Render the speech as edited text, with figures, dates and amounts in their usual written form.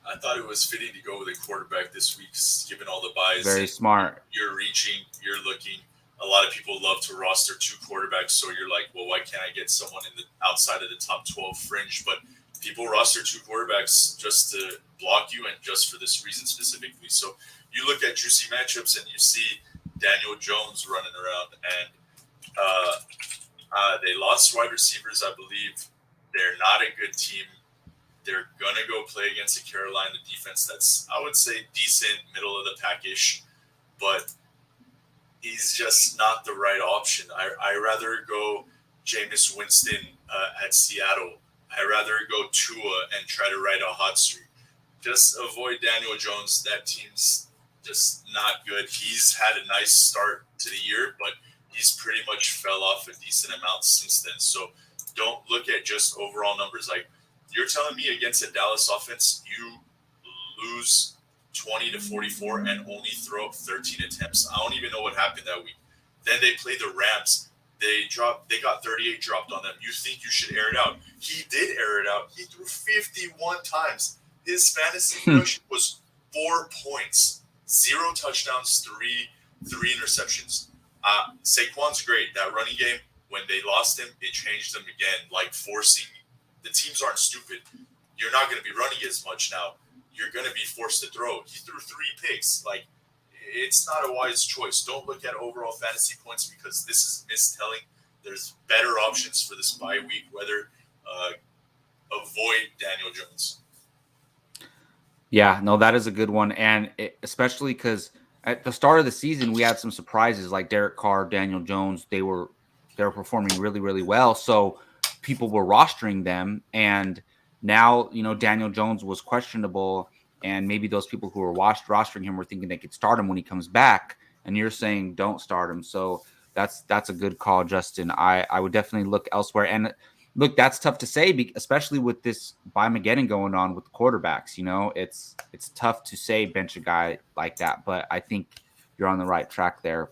I thought it was fitting to go with a quarterback this week, given all the buys. Very And smart. you're reaching, you're looking. A lot of people love to roster two quarterbacks, so you're like, well, why can't I get someone in the outside of the top 12 fringe? But people roster two quarterbacks just to block you, and just for this reason specifically. So you look at juicy matchups, and you see Daniel Jones running around, and uh, they lost wide receivers, I believe. They're not a good team. They're gonna go play against a Carolina defense that's, I would say, decent, middle of the packish, but he's just not the right option. I rather go Jameis Winston at Seattle. I rather go Tua and try to ride a hot streak. Just avoid Daniel Jones. That team's just not good. He's had a nice start to the year, but he's pretty much fell off a decent amount since then. So don't look at just overall numbers. Like, you're telling me against a Dallas offense, you lose 20 to 44 and only throw up 13 attempts. I don't even know what happened that week. Then they play the Rams. They got 38 dropped on them. You think you should air it out. He did air it out. He threw 51 times. His fantasy production was 4 points, 0 touchdowns, three interceptions. Saquon's great. That running game, when they lost him, it changed them again. Like, forcing, the teams aren't stupid. You're not going to be running as much now. You're going to be forced to throw. He threw 3 picks. Like, it's not a wise choice. Don't look at overall fantasy points, because this is mistelling. There's better options for this bye week, whether avoid Daniel Jones. Yeah, no, that is a good one. And especially because at the start of the season, we had some surprises like Derek Carr, Daniel Jones. They were performing really, really well. So people were rostering them. And now, Daniel Jones was questionable. And maybe those people who were rostering him were thinking they could start him when he comes back. And you're saying don't start him. So that's a good call, Justin. I would definitely look elsewhere. And look, that's tough to say, especially with this Bimageddon going on with the quarterbacks. It's tough to say bench a guy like that, but I think you're on the right track there.